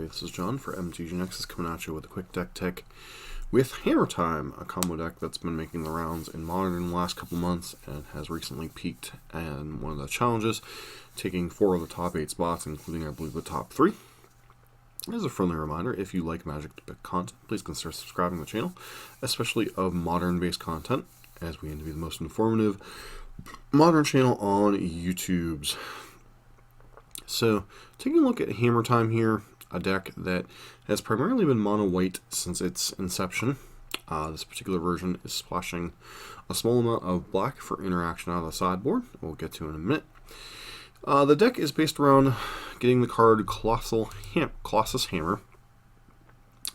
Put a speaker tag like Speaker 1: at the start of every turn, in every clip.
Speaker 1: everybody, this is John for mtgotavern coming at you with a quick deck tech with Hammer Time, a combo deck that's been making the rounds in Modern in the last couple months and has recently peaked in one of the challenges, taking 4 of the top 8 spots, including I believe the top 3. As a friendly reminder, if you like Magic content, please consider subscribing to the channel, especially of Modern-based content, as we aim to be the most informative Modern channel on YouTube's. So, taking a look at Hammer Time here, a deck that has primarily been mono-white since its inception. This particular version is splashing a small amount of black for interaction out of the sideboard, we'll get to in a minute. The deck is based around getting the card Colossus Hammer,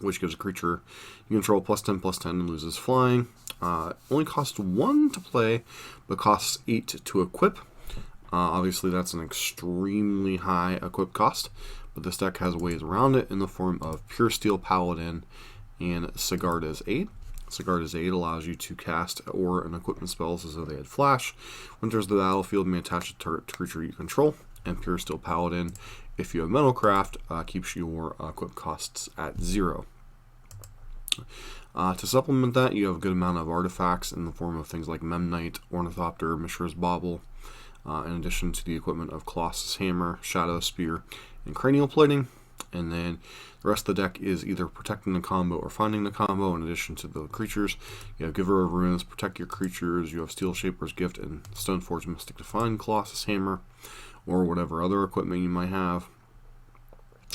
Speaker 1: which gives a creature you control +10/+10 and loses flying. Only costs 1 to play, but costs 8 to equip. Obviously, that's an extremely high equip cost, but this deck has ways around it in the form of Pure Steel Paladin and Sigarda's Aid. Sigarda's Aid allows you to cast or an equipment spells as though they had flash. When enters the battlefield, may attach a target to creature you control. And Pure Steel Paladin, if you have Metalcraft, keeps your equip costs at 0. To supplement that, you have a good amount of artifacts in the form of things like Memnite, Ornithopter, Mishra's Bauble, in addition to the equipment of Colossus Hammer, Shadow Spear, and Cranial Plating. And then the rest of the deck is either protecting the combo or finding the combo. In addition to the creatures, you have Giver of Runes, protect your creatures, you have Steel Shaper's Gift, and Stoneforge Mystic to find Colossus Hammer, or whatever other equipment you might have.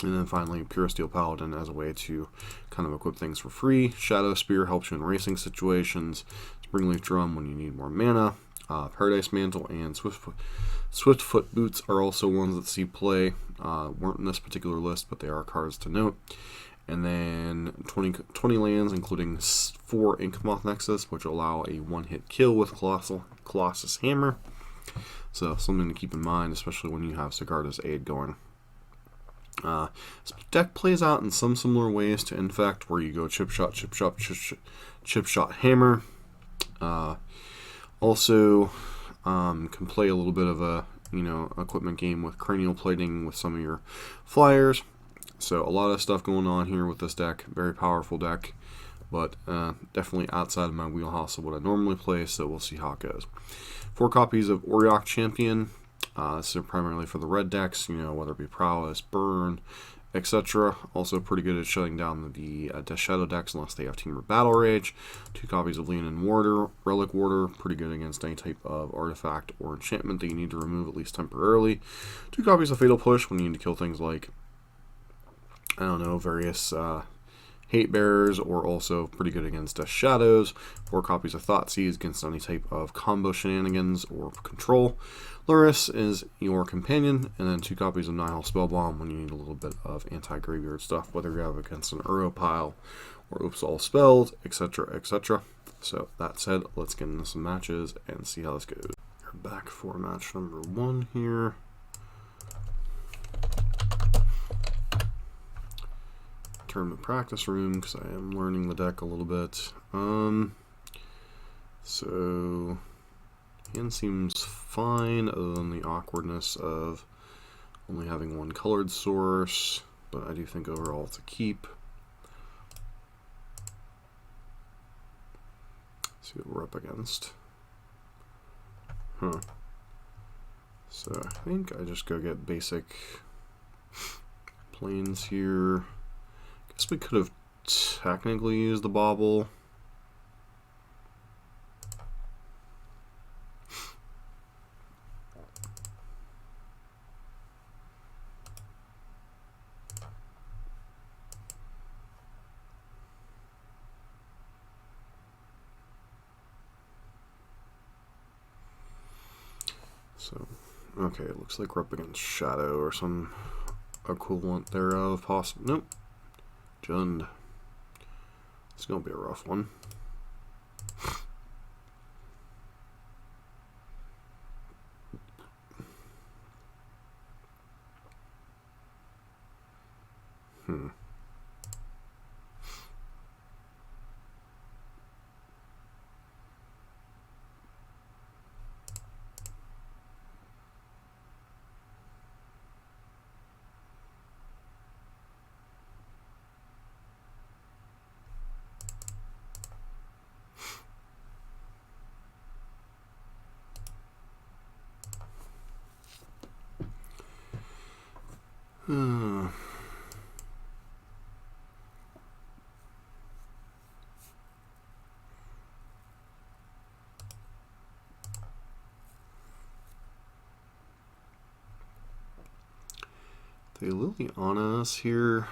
Speaker 1: And then finally, Pure Steel Paladin as a way to kind of equip things for free. Shadow Spear helps you in racing situations. Springleaf Drum when you need more mana. Paradise Mantle and Swiftfoot Boots are also ones that see play. Weren't in this particular list, but they are cards to note. And then 20 lands, including 4 Inkmoth Nexus, which allow a one-hit kill with Colossus Hammer. So something to keep in mind, especially when you have Sigarda's Aid going. This deck plays out in some similar ways to Infect, where you go chip shot, hammer. Also, can play a little bit of a equipment game with Cranial Plating with some of your flyers. So a lot of stuff going on here with this deck. Very powerful deck, but definitely outside of my wheelhouse of what I normally play. So we'll see how it goes. 4 copies of Auriok Champion. This is primarily for the red decks, whether it be Prowess, Burn, etc. Also pretty good at shutting down the Death Shadow decks unless they have Team or Battle Rage. 2 copies of Leonin Warder, Relic Warder, pretty good against any type of artifact or enchantment that you need to remove at least temporarily. 2 copies of Fatal Push when you need to kill things like, I don't know, various Hate Bearers, or also pretty good against Death Shadows. 4 copies of Thoughtseize against any type of combo shenanigans or control. Luris is your companion, and then 2 copies of Nihil Spellbomb when you need a little bit of anti-graveyard stuff, whether you have against an Uro pile or Oops All Spells, etc., etc. So that said, let's get into some matches and see how this goes. We're back for match number 1 here. Turn the practice room because I am learning the deck a little bit. So hand seems fine other than the awkwardness of only having 1 colored source, but I do think overall it's a keep. Let's see what we're up against. So I think I just go get basic planes here. Guess we could have technically used the Bauble. So, okay, it looks like we're up against Shadow or some equivalent thereof. Possible. Nope. Jund. It's gonna be a rough one. Uh, they Liliana us here.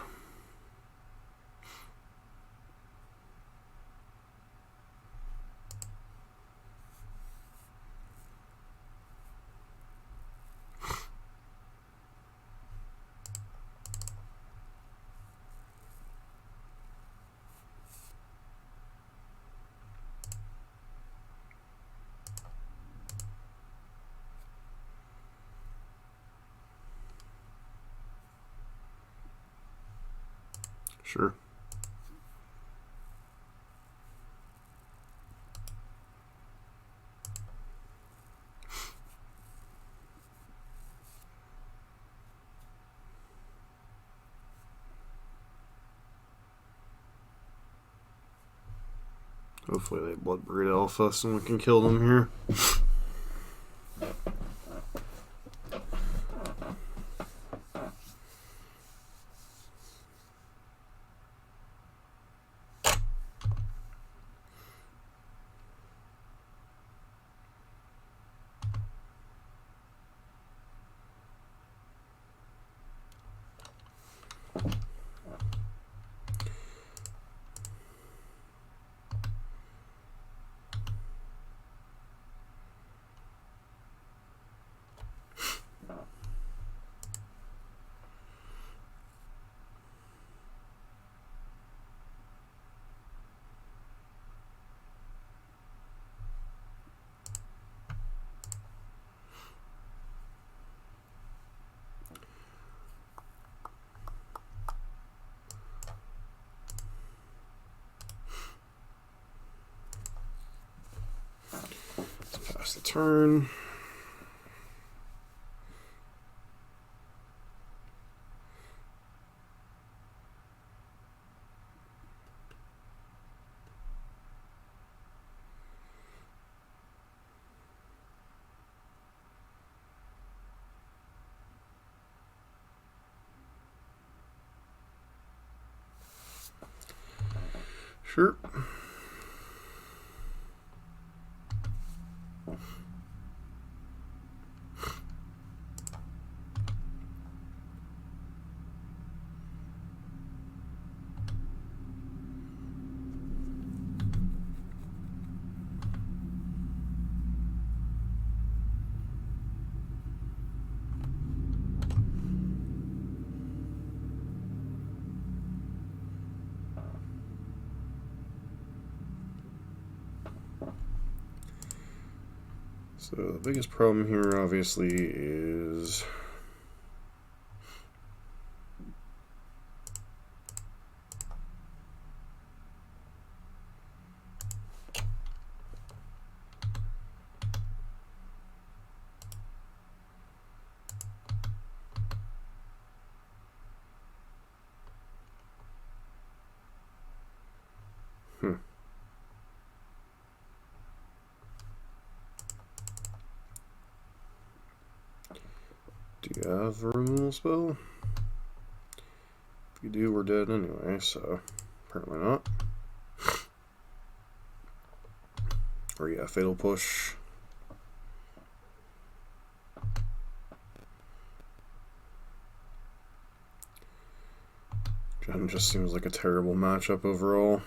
Speaker 1: Sure. Hopefully they blood breed elf us and we can kill them here. Let's pass the turn. Sure. So the biggest problem here obviously is do you have a removal spell? If you do, we're dead anyway, so apparently not. Or yeah, Fatal Push. Jen just seems like a terrible matchup overall.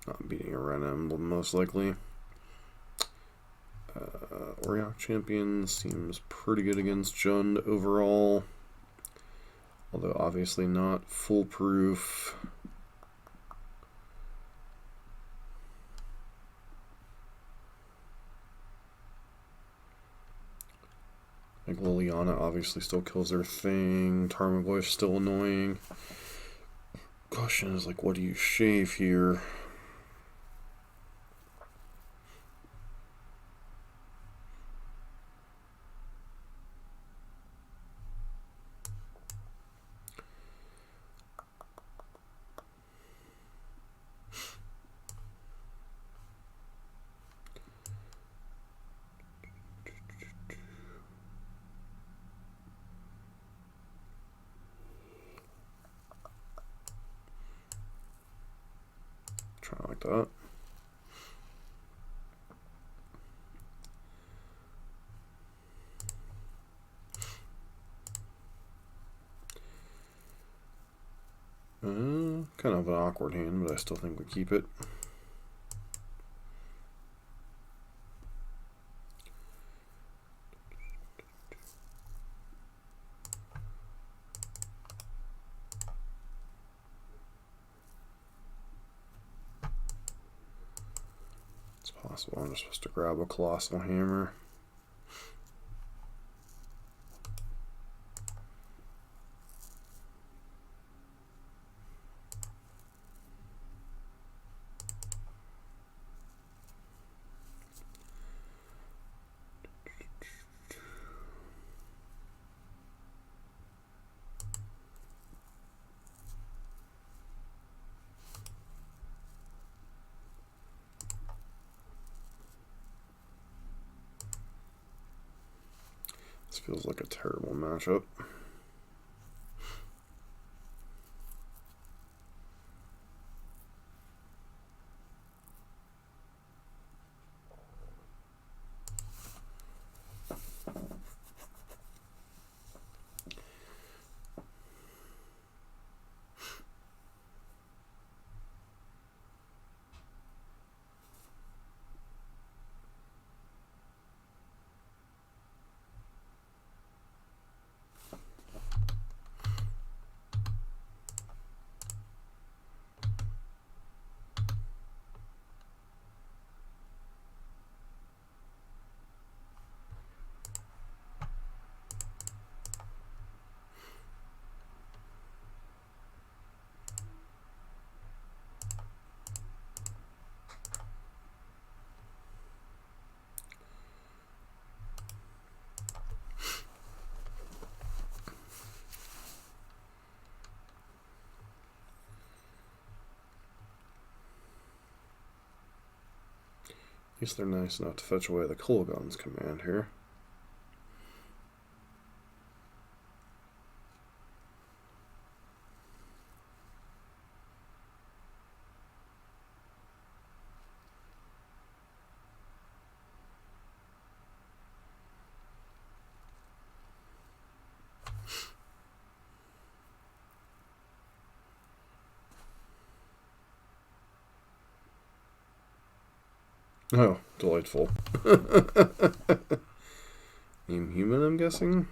Speaker 1: Not beating a Red Emblem, most likely. Oriok Champion seems pretty good against Jund overall, although obviously not foolproof. Like Liliana obviously still kills their thing. Tarmogoyf's still annoying. Question is, like, what do you shave here? that. Kind of an awkward hand, but I still think we keep it. It's possible I'm just supposed to grab a colossal hammer. This feels like a terrible matchup. At least they're nice enough to fetch away the Cool Guns command here. Oh, delightful. Name human, I'm guessing?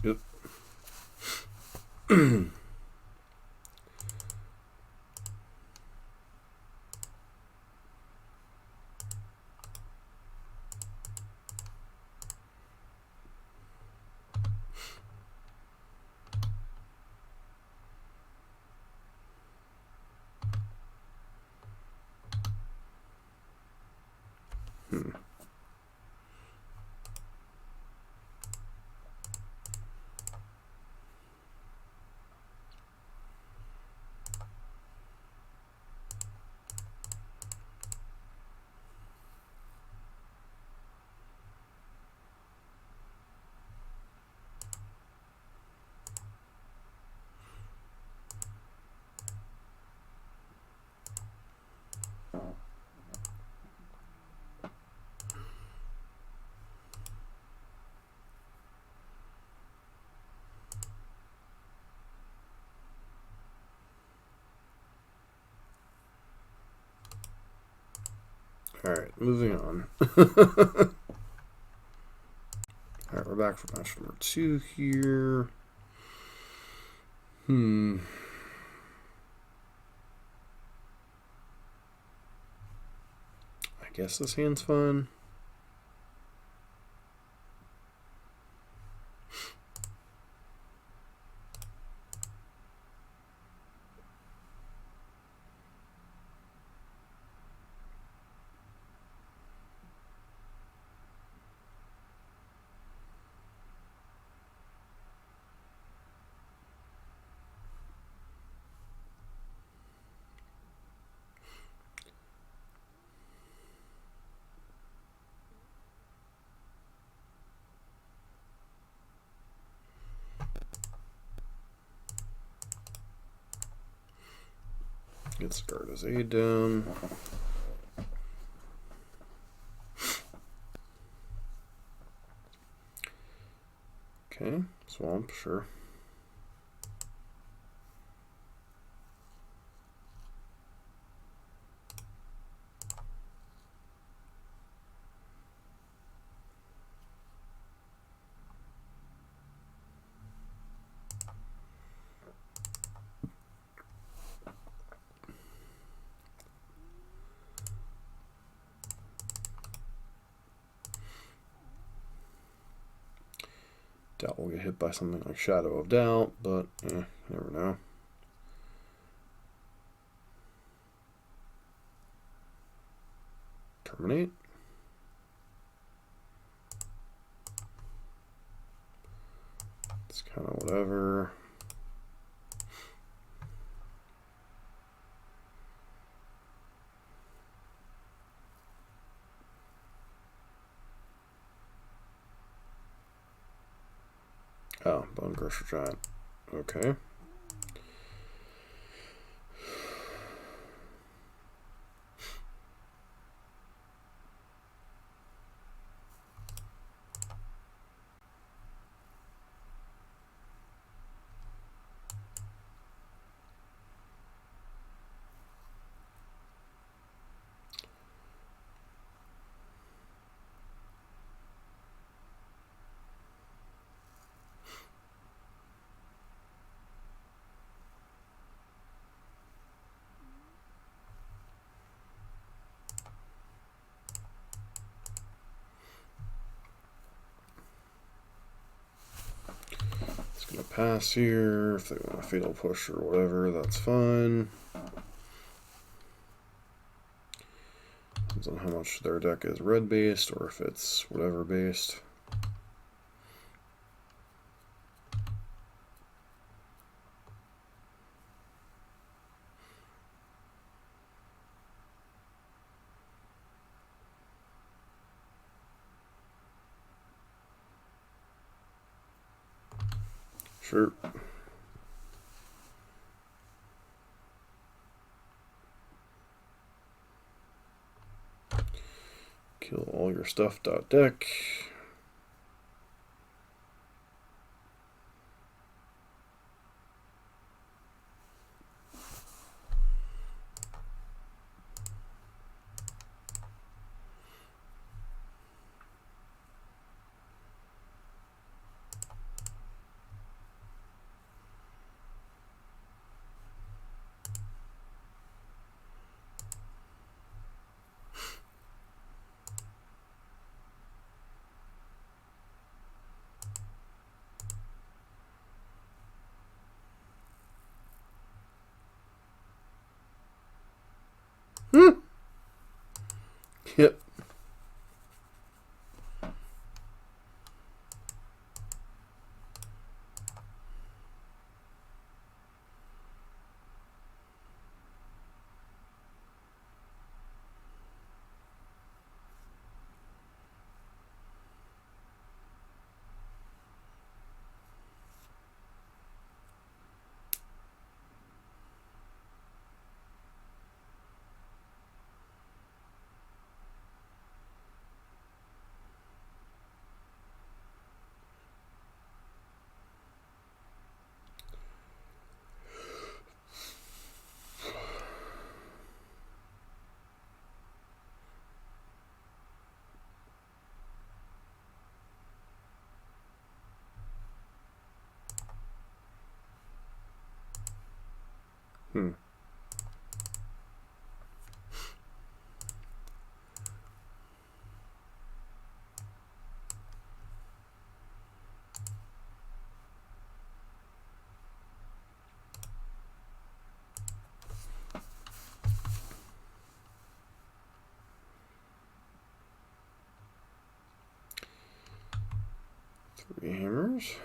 Speaker 1: Yep. Alright, moving on. Alright, we're back for match number 2 here. I guess this hand's fun. Get Scarda's aid down. Okay, swamp, sure. Doubt we'll get hit by something like Shadow of Doubt, but you never know. Terminate. It's kind of whatever. Oh, Bone Crusher Giant. Okay. Gonna pass here. If they want a fatal push or whatever, that's fine. Depends on how much their deck is red based or if it's whatever based. Sure. Kill all your stuff. Deck. Yep. Hmm. Three hammers.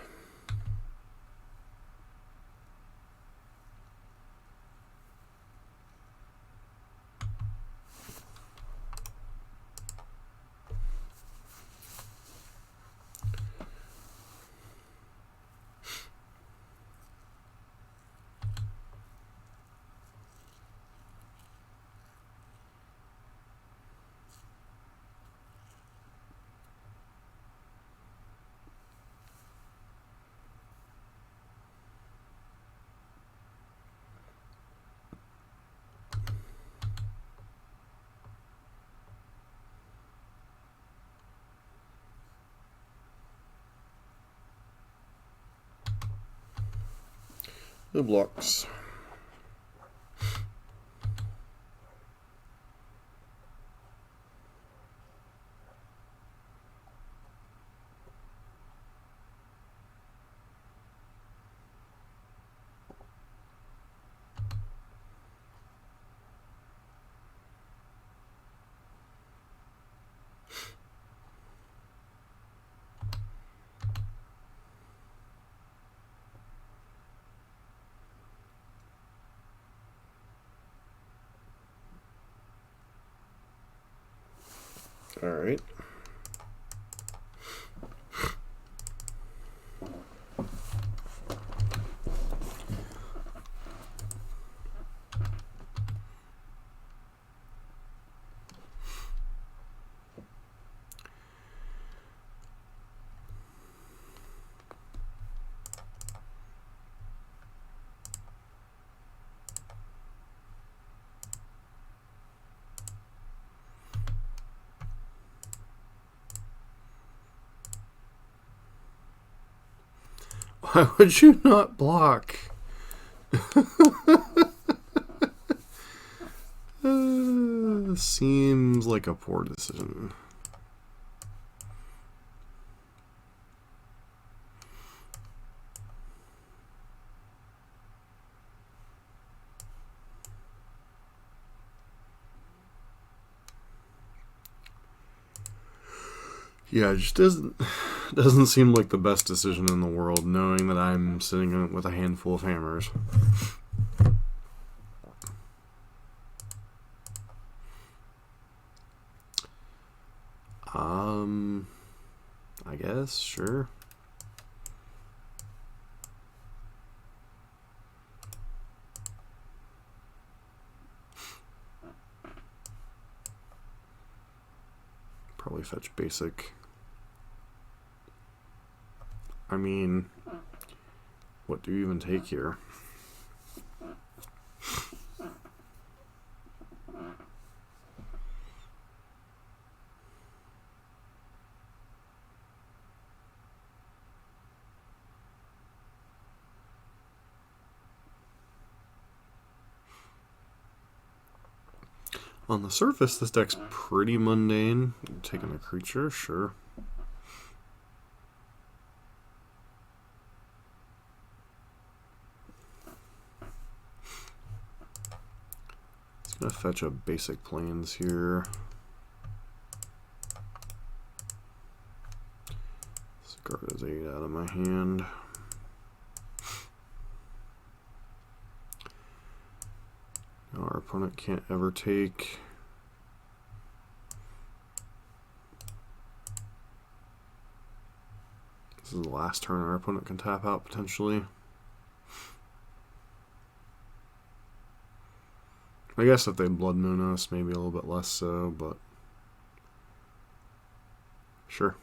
Speaker 1: The blocks. All right. Why would you not block? Seems like a poor decision. Yeah, it just doesn't seem like the best decision in the world, knowing that I'm sitting with a handful of hammers. I guess, sure. Probably fetch basic. I mean, what do you even take here? On the surface, this deck's pretty mundane. Taking a creature, sure. It's gonna fetch a basic plains here. Discard his 8 out of my hand. Now our opponent can't ever take. This is the last turn our opponent can tap out potentially. I guess if they Blood Moon us, maybe a little bit less so, but sure.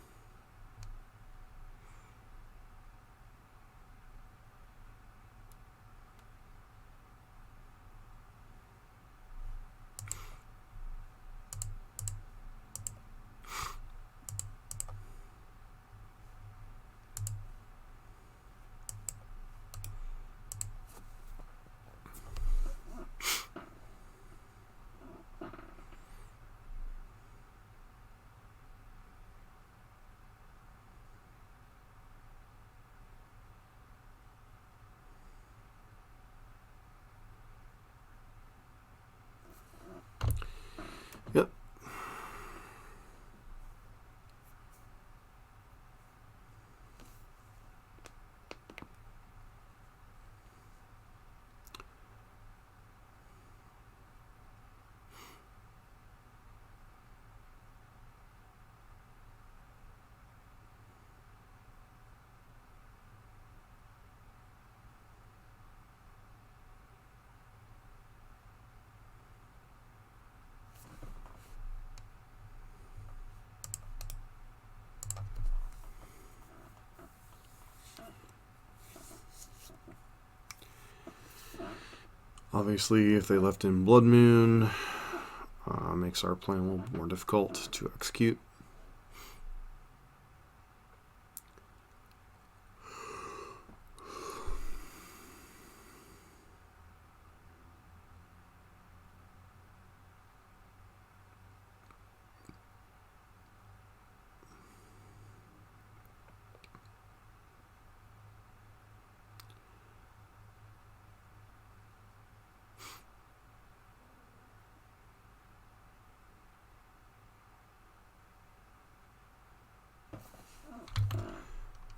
Speaker 1: Obviously, if they left in Blood Moon, makes our plan a little more difficult to execute.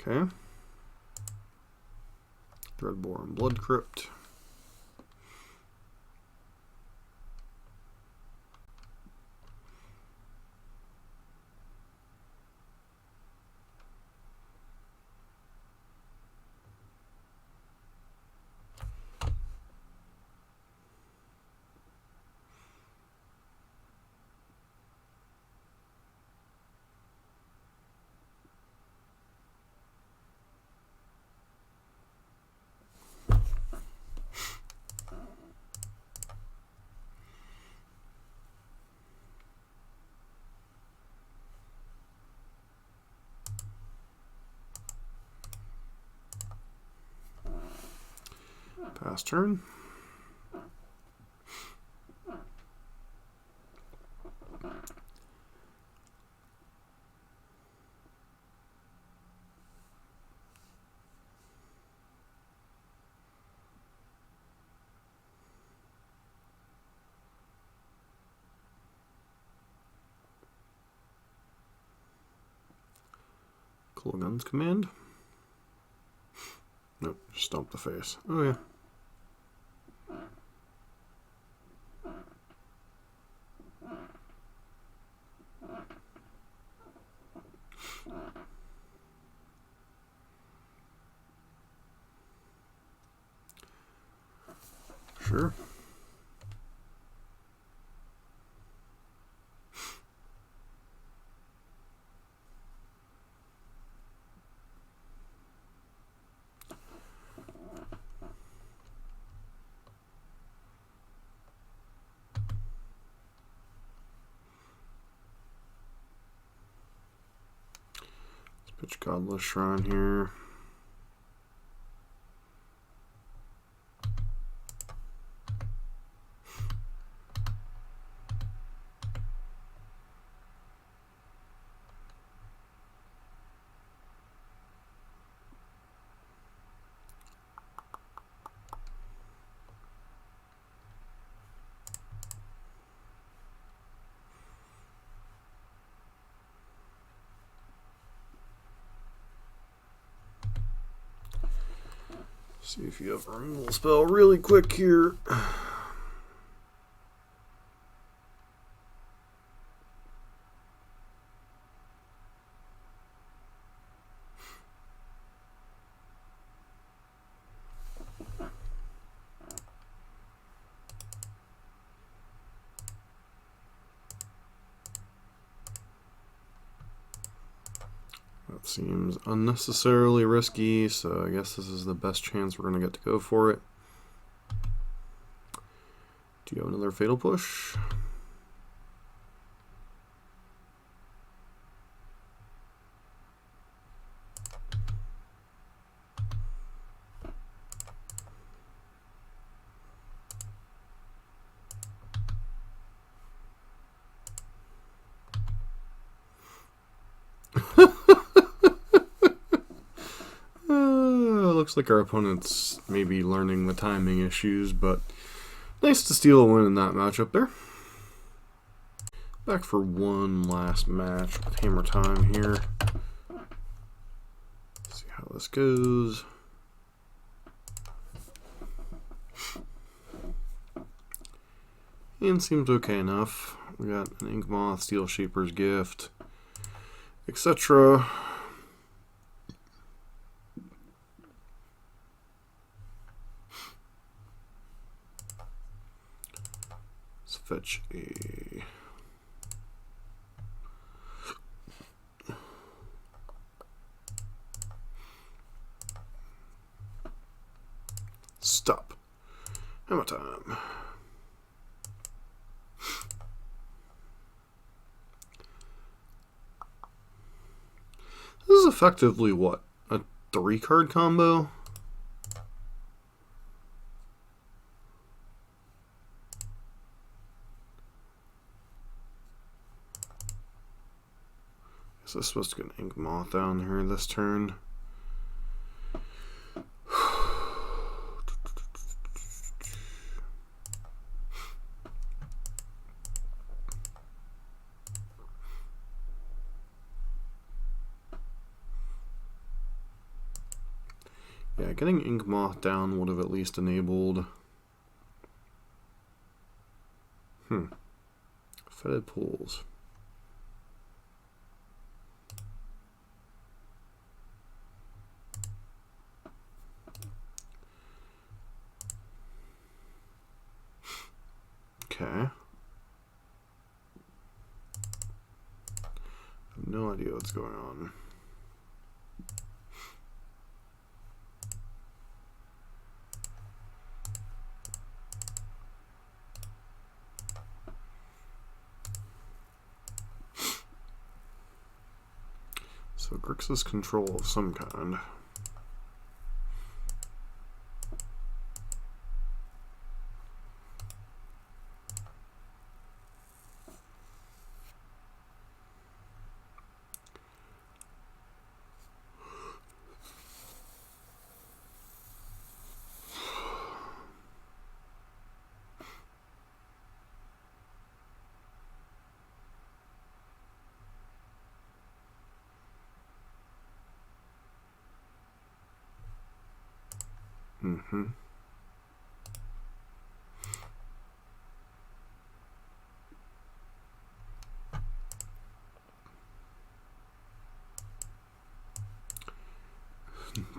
Speaker 1: Okay. Dreadborn Blood Crypt. Pass turn. Cool Guns command. Nope, just stomp the face. Oh yeah. Sure. Pitch Godless Shrine here. See if you have a removal spell really quick here. That seems unnecessarily risky, so I guess this is the best chance we're going to get to go for it. Do you have another Fatal Push? Looks like our opponent's maybe learning the timing issues, but nice to steal a win in that matchup there. Back for one last match with Hammer Time here. See how this goes. And seems okay enough. We got an Ink Moth, Steel Shaper's Gift, etc. Let's fetch a stop. Hammer time. This is effectively what? A 3-card combo? Is this supposed to get an Ink Moth down here this turn? Yeah, getting Ink Moth down would have at least enabled... Fetid Pools. Okay. I have no idea what's going on. So Grixis control of some kind.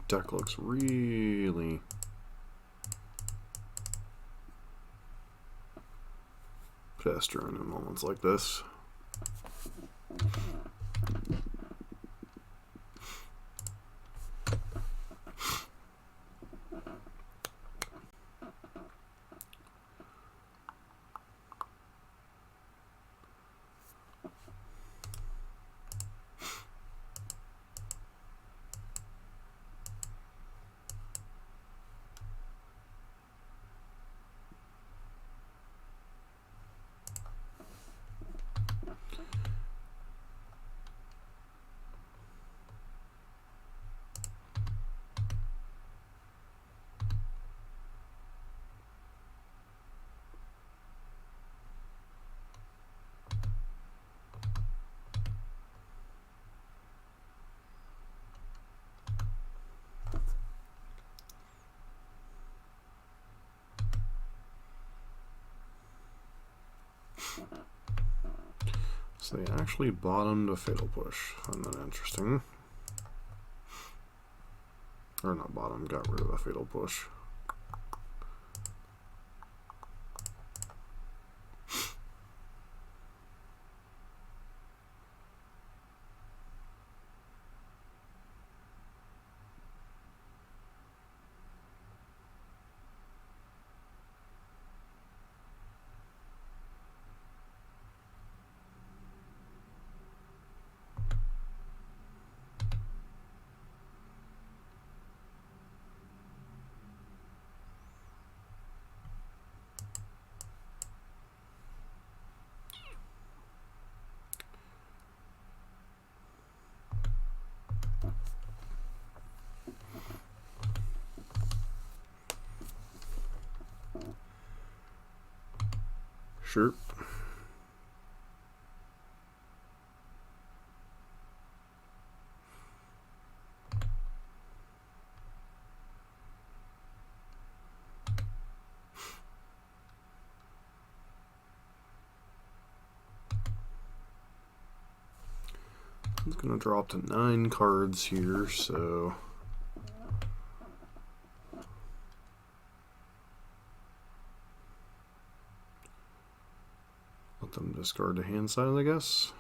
Speaker 1: Deck looks really pedestrian in moments like this. So they actually bottomed a Fatal Push. Find that interesting. Or not bottom, got rid of a Fatal Push. Sure. It's going to drop to 9 cards here, so... let them discard the hand side, I guess.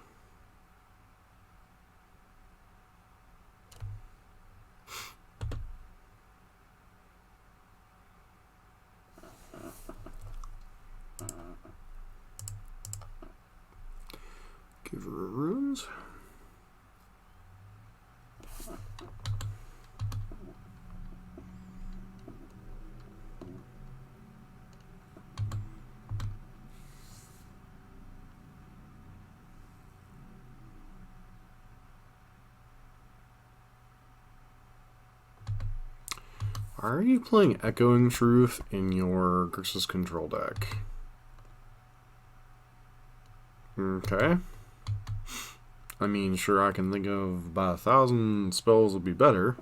Speaker 1: Are you playing Echoing Truth in your Grixis control deck? Okay. I mean, sure, I can think of about 1,000 spells would be better.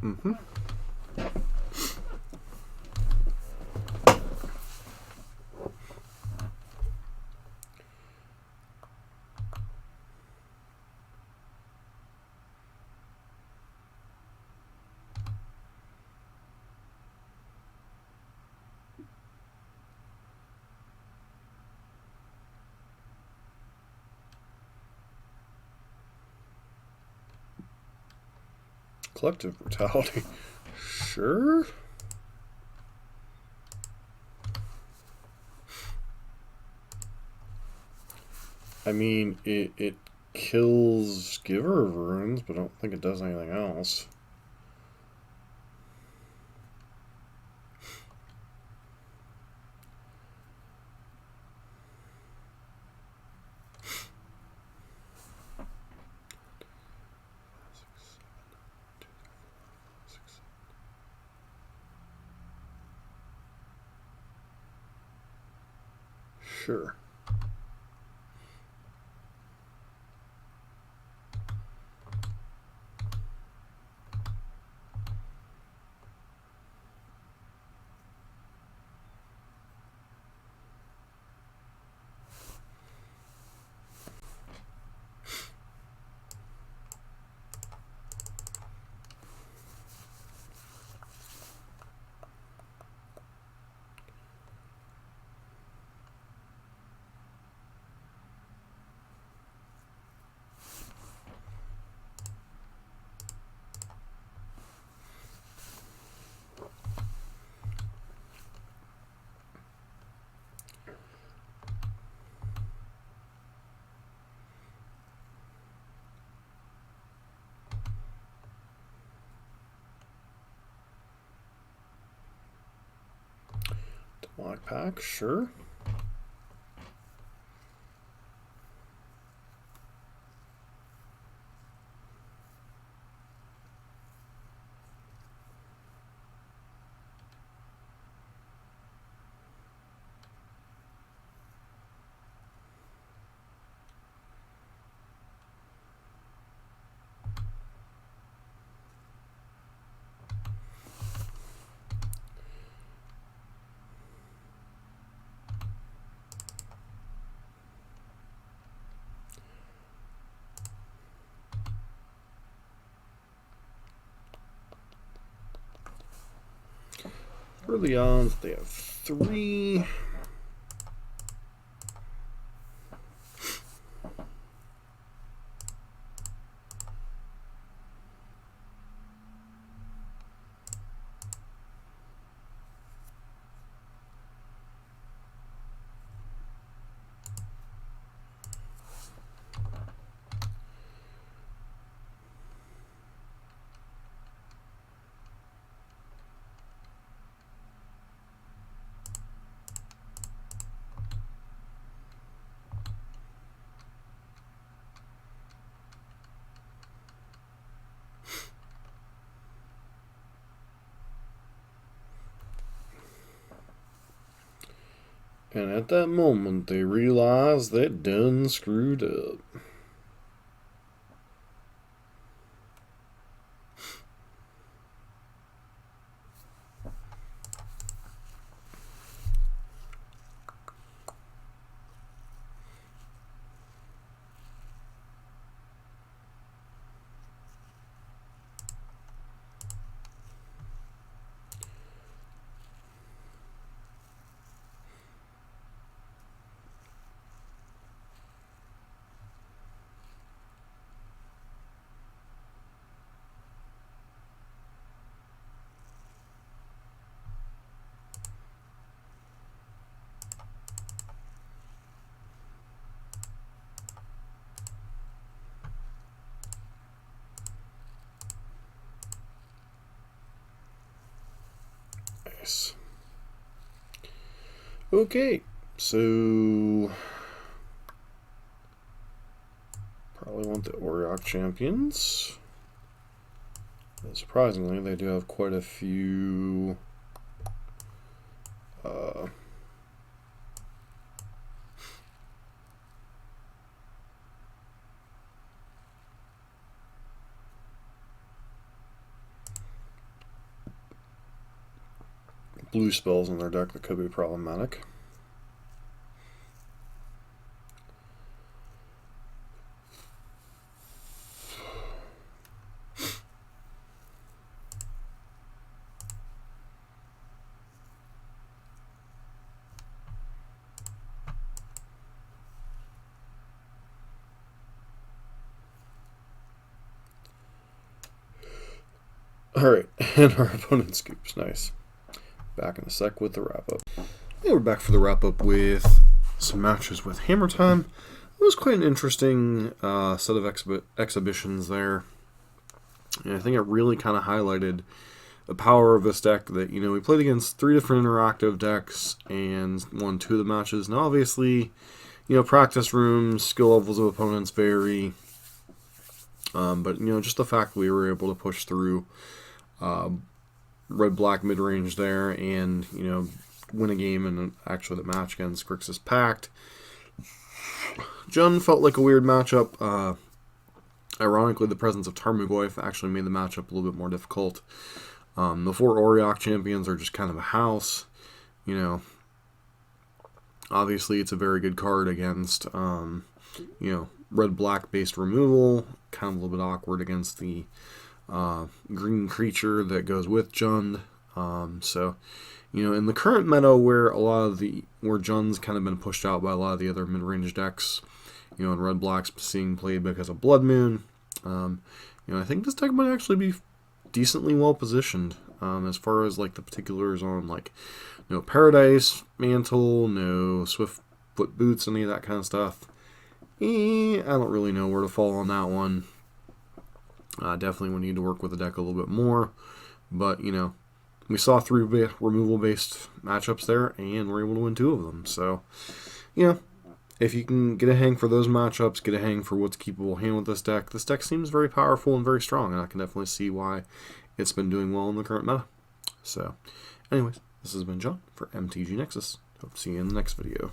Speaker 1: Mm-hmm. Collective brutality. Sure. I mean, it kills Giver of Runes, but I don't think it does anything else. Sure. Demonic Pact, sure. Early on, they have 3. And at that moment, they realized they done screwed up. Nice. Okay, so probably want the Auriok champions. And surprisingly, they do have quite a few blue spells in their deck that could be problematic. Alright, and our opponent scoops. Nice. Back in a sec with the wrap-up. Yeah, we're back for the wrap-up with some matches with Hammer Time. It was quite an interesting set of exhibitions there. And I think it really kind of highlighted the power of this deck that, you know, we played against 3 different interactive decks and won 2 of the matches. Now, obviously, you know, practice rooms, skill levels of opponents vary. But, you know, just the fact we were able to push through red-black midrange there and, you know, win a game and actually the match against Grixis Pact. Jund felt like a weird matchup. Ironically, the presence of Tarmogoyf actually made the matchup a little bit more difficult. The 4 Auriok champions are just kind of a house. You know, obviously it's a very good card against, you know, red-black based removal. Kind of a little bit awkward against the green creature that goes with Jund. So, you know, in the current meta where Jund's kind of been pushed out by a lot of the other mid-range decks, you know, and red-black's being played because of Blood Moon, you know, I think this deck might actually be decently well positioned as far as like the particulars on like no Paradise Mantle, no Swiftfoot Boots, any of that kind of stuff. I don't really know where to fall on that one. Definitely we need to work with the deck a little bit more, but you know, we saw 3 removal-based matchups there, and we're able to win 2 of them. So, you know, if you can get a hang for those matchups, get a hang for what's keepable hand with this deck seems very powerful and very strong, and I can definitely see why it's been doing well in the current meta. So, anyways, this has been John for MTG Nexus. Hope to see you in the next video.